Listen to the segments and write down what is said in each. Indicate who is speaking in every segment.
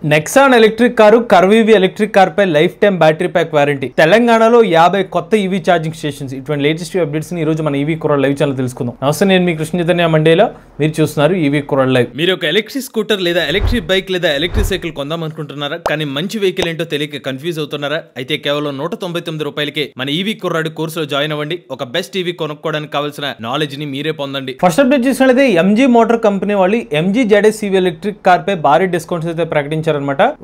Speaker 1: Nexon electric car Curvv EV electric car పై lifetime battery pack warranty. తెలంగాణలో 50 కొత్త EV charging stations. ఇటువంటి latest updates ని ఈ రోజు మన ఈవీ కుర్రాడ్ లైవ్ ఛానల్ తెలుసుకుందాం. నమస్తే, నేను మీ కృష్ణ చైతన్య మండేలో. మీరు చూస్తున్నారు ఈవీ కుర్రాడ్ లైవ్. మీరు ఒక ఎలక్ట్రిక్ స్కూటర్ లేదా ఎలక్ట్రిక్ బైక్ లేదా ఎలక్ట్రిక్ సైకిల్ కొందాం అనుకుంటున్నారా? కానీ మంచి వెహికల్ ఏంటో తెలియక కన్ఫ్యూజ్ అవుతున్నారా? అయితే కేవలం 199 రూపాయలకే మన ఈవీ కుర్రాడ్ కోర్సులో జాయిన్ అవ్వండి. ఒక బెస్ట్ ఈవీ కొనుక్కోవడానికి కావాల్సిన నాలెడ్జ్ ని మీరే పొందండి. ఫస్ట్ అప్డేట్ చూసినట్లయితే ఎంజీ మోటార్ కంపెనీ వాళ్ళు MG ZS EV electric car పై భారీ డిస్కౌంట్స్ అయితే ప్రకటించారనమాట.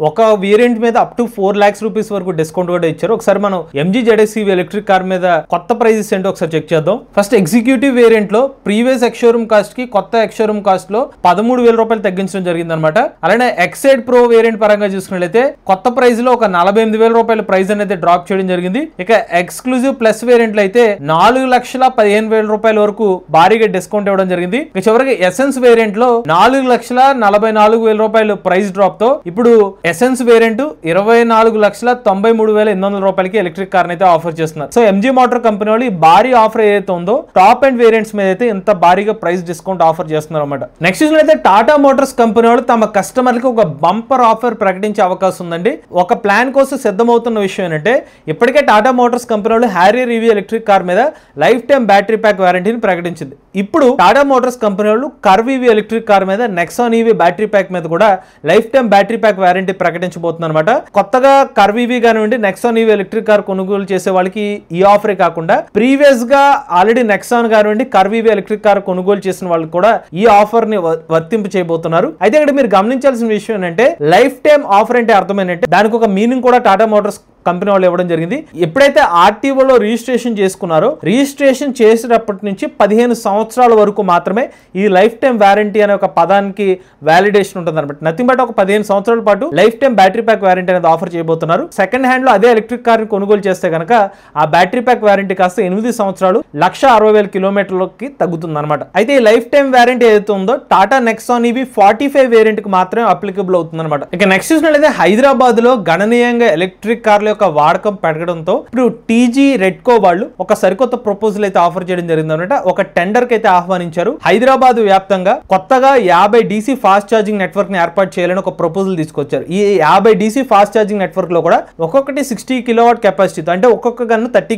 Speaker 1: ఒక వేరియంట్ మీద అప్ టు 4 lakhs రూపీస్ వరకు డిస్కౌంట్ కూడా ఇచ్చారు. ఒకసారి మనం MG ZS EV electric car మీద కొత్త ప్రైజెస్ ఏంటో ఒకసారి చెక్ చేద్దాం. ఫస్ట్ ఎగ్జిక్యూటివ్ వేరియంట్ లో ప్రీవియస్ ఎక్స్షోరూమ్ కాస్ట్ కి కొత్త ఎక్స్షోరూమ్ కాస్ట్ లో 13,000 రూపాయలు తగ్గించడం జరిగింది అనమాట. అలానే ఎక్సైడ్ ప్రో వేరియంట్ పరంగా చూసుకున్నట్లయితే కొత్త ప్రైస్ లో ఒక 48,000 రూపాయల ప్రైస్ అనేది డ్రాప్ చేయడం జరిగింది. ఇక ఎక్స్క్లూజివ్ ప్లస్ వేరియంట్ లో అయితే 4,15,000 రూపాయల వరకు భారీగా డిస్కౌంట్ ఇవ్వడం జరిగింది. ఇక చివరికి ఎసెన్స్ వేరియంట్ లో 4,44,000 రూపాయలు ప్రైస్ డ్రాప్ తో ఇప్పుడు ఎసెన్స్ వేరియంట్ 24,93,800 రూపాయలకి ఎలక్ట్రిక్ కార్ అయితే ఆఫర్ చేస్తున్నారు. సో ఎంజీ మోటార్ కంపెనీ వాళ్ళు ఈ భారీ ఆఫర్ ఏదైతే ఉందో టాప్ అండ్ వేరియంట్స్ మీద అయితే ఇంత భారీగా ప్రైస్ డిస్కౌంట్ ఆఫర్ చేస్తున్నారు అనమాట. నెక్స్ట్ అయితే టాటా మోటార్స్ కంపెనీ వాళ్ళు తమ కస్టమర్లకి ఒక బంపర్ ఆఫర్ ప్రకటించే అవకాశం ఉందండి. ఒక ప్లాన్ కోసం సిద్ధమవుతున్న విషయం ఏంటంటే ఇప్పటికే టాటా మోటార్స్ కంపెనీ వాళ్ళు హ్యారియర్ ఈవీ ఎలక్ట్రిక్ కార్ మీద లైఫ్ టైం బ్యాటరీ ప్యాక్ వారంటీని ప్రకటించింది. ఇప్పుడు టాటా మోటార్స్ కంపెనీ వాళ్ళు కర్వ్ ఈవీ ఎలక్ట్రిక్ కార్ మీద నెక్సాన్ ఈవీ బ్యాటరీ ప్యాక్ మీద కూడా lifetime battery pack warranty ప్రకటించబోతుంది అనమాట. కొత్తగా కర్వ్ ఈవీ కానివ్వండి నెక్సాన్ ఈవీ ఎలక్ట్రిక్ కార్ కొనుగోలు చేసే వాళ్ళకి ఈ ఆఫరే కాకుండా ప్రీవియస్ గా ఆల్రెడీ నెక్సాన్ కానివ్వండి కర్వ్ ఈవీ ఎలక్ట్రిక్ కార్ కొనుగోలు చేసిన వాళ్ళకి కూడా ఈ ఆఫర్ ని వర్తింపు చేయబోతున్నారు. అయితే ఇక్కడ మీరు గమనించాల్సిన విషయం ఏంటంటే లైఫ్ టైం ఆఫర్ అంటే అర్థం ఏంటంటే దానికి ఒక మీనింగ్ కూడా టాటా మోటార్స్ కంపెనీ వాళ్ళు ఇవ్వడం జరిగింది. ఎప్పుడైతే ఆర్టీఓలో రిజిస్ట్రేషన్ చేసుకున్నారో రిజిస్ట్రేషన్ చేసేటప్పటి నుంచి 15 సంవత్సరాల వరకు మాత్రమే ఈ లైఫ్ టైం వారంటీ అనే ఒక పదానికి వ్యాలిడేషన్ ఉంటుంది అనమాట. నథింగ్ బట్ ఒక 15 సంవత్సరాల పాటు life time battery pack warranty అనేది ఆఫర్ చేయబోతున్నారు. సెకండ్ హ్యాండ్ లో అదే ఎలక్ట్రిక్ కార్ ని కొనుగోలు చేస్తే కనుక ఆ బ్యాటరీ ప్యాక్ వారంటీ కాస్త 8 సంవత్సరాలు 160,000 కిలోమీటర్లకి తగ్గుతుంది అనమాట. అయితే ఈ లైఫ్ టైం వారంటీ ఏదైతే ఉందో టాటా నెక్సాన్ ఈవీ 45 వేరియంట్ కి మాత్రమే అప్లికబుల్ అవుతుంది అనమాట. ఇక నెక్స్ట్ చూసినట్లయితే హైదరాబాద్ లో గణనీయంగా ఎలక్ట్రిక్ కార్ల యొక్క వాడకం పెరగడంతో ఇప్పుడు టీజీ రెడ్కో వాళ్ళు ఒక సరికొత్త ప్రపోజల్ అయితే ఆఫర్ చేయడం జరిగింది అనమాట. ఒక టెండర్ కి అయితే ఆహ్వానించారు. హైదరాబాద్ వ్యాప్తంగా కొత్తగా 50 DC ఫాస్ట్ ఛార్జింగ్ నెట్వర్క్ ని ఏర్పాటు చేయాలని ఒక ప్రపోజల్ తీసుకొచ్చారు. ఈ 50 DC ఫాస్ట్ ఛార్జింగ్ నెట్వర్క్ లో కూడా ఒక్కొక్కటి 60 కిలోవాట్ కెపాసిటీతో అంటే ఒక్కొక్క గన్ 30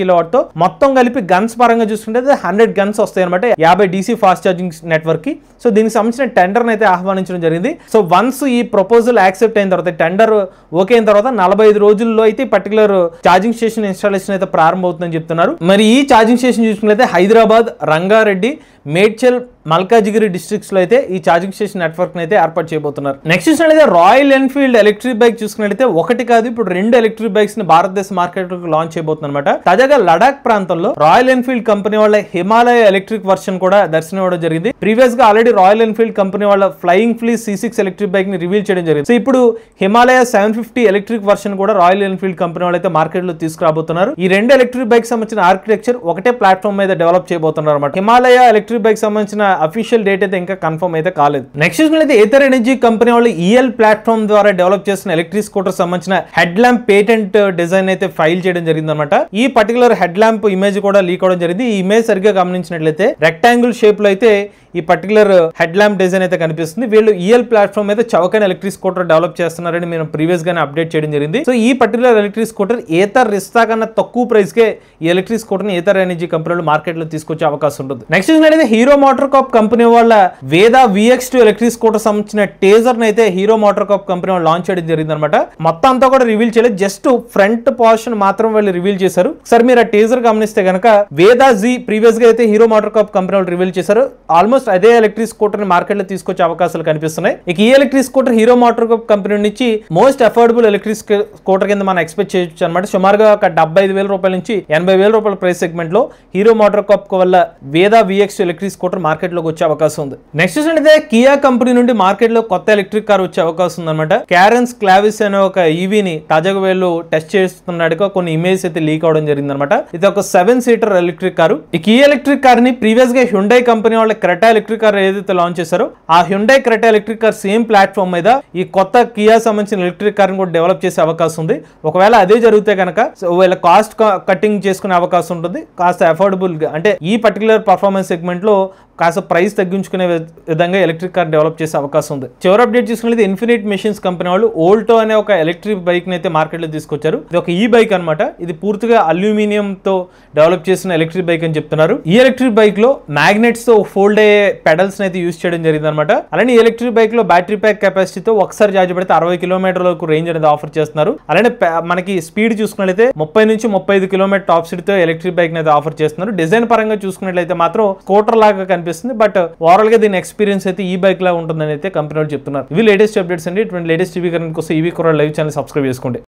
Speaker 1: కిలోవాట్ తో మొత్తం కలిపి గన్స్ పరంగా చూసుకుంటే 100 గన్స్ వస్తాయి అనమాట 50 DC ఫాస్ట్ ఛార్జింగ్ నెట్వర్క్ కి. సో దీనికి సంబంధించిన టెండర్ అయితే ఆహ్వానించడం జరిగింది. సో వన్స్ ఈ ప్రపోజల్ యాక్సెప్ట్ అయిన తర్వాత టెండర్ ఓకే అయిన తర్వాత 45 రోజుల్లో అయితే పర్టికులర్ ఛార్జింగ్ స్టేషన్ ఇన్స్టాలేషన్ అయితే ప్రారంభమవుతుందని చెప్తున్నారు. మరి ఈ ఛార్జింగ్ స్టేషన్ చూసుకున్నట్లయితే హైదరాబాద్, రంగారెడ్డి, మేడ్చల్, మల్కాజిగిరి డిస్ట్రిక్ట్స్ లో అయితే ఈ ఛార్జింగ్ స్టేషన్ నెట్వర్క్ అయితే ఏర్పాటు చేయబోతున్నారు. నెక్స్ట్ చూసినట్లయితే రాయల్ ఎన్ఫీల్డ్ ఎలక్ట్రిక్ బైక్ చూసుకున్నట్లయితే ఒకటి కాదు ఇప్పుడు 2 ఎలక్ట్రిక్ బైక్స్ ని భారతదేశ మార్కెట్ లో లాంచ్ చేయబోతున్నారు అనమాట. తాజాగా లడాక్ ప్రాంతంలో రాయల్ ఎన్ఫీల్డ్ కంపెనీ వాళ్ళ హిమాలయ ఎలక్ట్రిక్ వర్షన్ కూడా దర్శనం ఇవ్వడం జరిగింది. ప్రీవియస్ గా ఆల్రెడీ రాయల్ ఎన్ఫీల్డ్ కంపెనీ వాళ్ళ flying fleas C6 electric bike ని రివీల్ చేయడం జరిగింది. సో ఇప్పుడు హిమాలయ 750 ఎలక్ట్రిక్ వర్షన్ కూడా రాయల్ ఎన్ఫీల్డ్ కంపెనీ వాళ్ళు అయితే మార్కెట్ లో తీసుకురాబోతున్నారు. ఈ 2 ఎలక్ట్రిక్ బైక్ సంబంధించిన ఆర్కిటెక్చర్ ఒకటే ప్లాట్ఫామ్ మీద డెవలప్ చేయబోతున్నారు అనమాట. హిమాలయ ఎలక్ట్రిక్ బైక్ సంబంధించిన అఫీషియల్ డేట్ అయితే ఇంకా కన్ఫర్మ్ అయితే కాలేదు. నెక్స్ట్ చూసినట్లయితే ఏథర్ ఎనర్జీ కంపెనీ వాళ్ళు EL ప్లాట్ఫామ్ ద్వారా డెవలప్ చేసిన ఎలక్ట్రిక్ స్కూటర్ సంబంధించిన హెడ్ ల్యాంప్ పేటెంట్ డిజైన్ అయితే ఫైల్ చేయడం జరిగింది అనమాట. ఈ పర్టికులర్ హెడ్ ల్యాంప్ ఇమేజ్ కూడా లీక్ అవడం జరిగింది. ఈ ఇమేజ్ సరిగ్గా గమనించినట్లయితే రెక్టాంగిల్ షేప్ లో అయితే ఈ పర్టికులర్ హెడ్ ల్యాంప్ డిజైన్ అయితే కనిపిస్తుంది. వీళ్ళు EL ప్లాట్ఫామ్ మీద చౌకైన ఎలక్ట్రిక్ స్కూటర్ డెవలప్ చేస్తున్నారని మేము ప్రీవియస్ గానే అప్డేట్ చేయడం జరిగింది. సో ఈ particular electric scooter Ather Rizta కన్నా తక్కువ ప్రైస్ కే ఈ ఎలక్ట్రిక్ స్కూటర్ ని ఏథర్ ఎనర్జీ కంపెనీలు మార్కెట్ లో తీసుకొచ్చే అవకాశం ఉంటుంది. నెక్స్ట్ చూసినట్లయితే హీరో మోటార్ కాప్ కంపెనీ వాళ్ళ వేదా VX2 ఎలక్ట్రిక్ స్కూటర్ సంబంధించిన టేజర్ ని అయితే హీరో మోటార్ కాప్ కంపెనీ వాళ్ళు లాంచ్ చేయడం జరిగింది అనమాట. మొత్తం అంతా కూడా రివీల్ చేయలేదు, జస్ట్ ఫ్రంట్ పోర్షన్ మాత్రం వాళ్ళు రివీల్ చేశారు. సరే మీరు ఆ టేజర్ గమనిస్తే కనుక వేదా Z ప్రీవియస్ గా అయితే హీరో మోటార్ కాప్ కంపెనీ వాళ్ళు రివీల్ చేశారు. ఆల్మోస్ట్ అదే ఎలక్ట్రిక్ స్కూటర్ ని మార్కెట్ లో తీసుకొచ్చే అవకాశాలు కనిపిస్తున్నాయి. ఇక ఈ electric scooter Hero MotoCorp company నుంచి మోస్ట్ అఫోర్డబుల్ ఎలక్ట్రిక్ స్కూటర్ కింద మనం ఎక్స్పెక్ట్ చేయొచ్చు అనమాట. సుమారుగా ఒక 75,000 రూపాయల నుంచి 80,000 రూపాయల ప్రైస్ సెగ్మెంట్ లో హీరో మోటార్ కాప్ వల్ల వేదా VX2 ఎలక్ట్రిక్ స్కూటర్ మార్కెట్ లోకి వచ్చే అవకాశం ఉంది. నెక్స్ట్ చూసినట్లయితే కియా కంపెనీ నుండి మార్కెట్ లో కొత్త ఎలక్ట్రిక్ కార్ వచ్చే అవకాశం ఉందన్నమాట. క్యారెన్స్ క్లావిస్ అనే ఒక ఈవీని తాజాగా వీళ్ళు టెస్ట్ చేస్తున్నట్టుగా కొన్ని ఇమేజ్ అయితే లీక్ అవడం జరిగింది అనమాట. ఇది ఒక 7 సీటర్ ఎలక్ట్రిక్ కారు. ఈ కియా ఎలక్ట్రిక్ కార్ ని ప్రీవియస్ గా హ్యుండై కంపెనీ వాళ్ళ క్రెటా ఎలక్ట్రిక్ కార్ ఏదైతే లాంచ్ చేశారో ఆ Hyundai Creta electric car same platform మీద ఈ కొత్త కియా సంబంధించిన ఎలక్ట్రిక్ కార్ కూడా డెవలప్ చేసే అవకాశం ఉంది. ఒకవేళ అదే జరిగితే కనుక వీళ్ళ కాస్ట్ కటింగ్ చేసుకునే అవకాశం ఉంటుంది. కాస్త అఫోర్డబుల్ గా అంటే ఈ పర్టికులర్ పర్ఫార్మెన్స్ సెగ్మెంట్ సెగ్మెంట్లో కాస్త ప్రైస్ తగ్గించుకునే విధంగా ఎలక్ట్రిక్ కార్ డెవలప్ చేసే అవకాశం ఉంది. చివరి అప్డేట్ చూసుకున్నట్లయితే ఇన్ఫినిట్ మెషిన్స్ కంపెనీ వాళ్ళు ఓల్టో అనే ఒక ఎలక్ట్రిక్ బైక్ ని అయితే మార్కెట్లో తీసుకొచ్చారు. ఇది ఒక ఈ బైక్ అనమాట. ఇది పూర్తిగా అల్యూమినియం తో డెవలప్ చేసిన ఎలక్ట్రిక్ బైక్ అని చెప్తున్నారు. ఈ ఎలక్ట్రిక్ బైక్ లో మ్యాగ్నెట్స్ తో ఫోల్డ్ అయ్యే పెడల్స్ అయితే యూస్ చేయడం జరిగింది అనమాట. అలానే ఈ ఎలక్ట్రిక్ బైక్ లో బ్యాటరీ ప్యాక్ కెపాసిటీతో ఒకసారి ఛార్జ్ పెడితే 60 కిలోమీటర్ల వరకు రేంజ్ అనేది ఆఫర్ చేస్తున్నారు. అలానే మనకి స్పీడ్ చూసుకున్నట్లయితే 30 నుంచి 35 కిలోమీటర్ టాప్ స్పీడ్ తో ఎలక్ట్రిక్ బైక్ అయితే ఆఫర్ చేస్తున్నారు. డిజైన్ పరంగా చూసుకున్నట్లయితే మాత్రం స్కూటర్ లాగా కనిపిస్తుంది. బట్ ఓవరాల్ గా దీని ఎక్స్పీరియన్స్ అయితే ఈ బైక్ లా ఉంటుందని అయితే కంపెనీ వాళ్ళు చెప్తున్నారు. ఇవి లేటెస్ట్ అప్డేట్స్ అండి. ఇటువంటి లేటెస్ట్ టీవీ కరెంట్ కోసం EV coral live channel subscribe చేసుకోండి.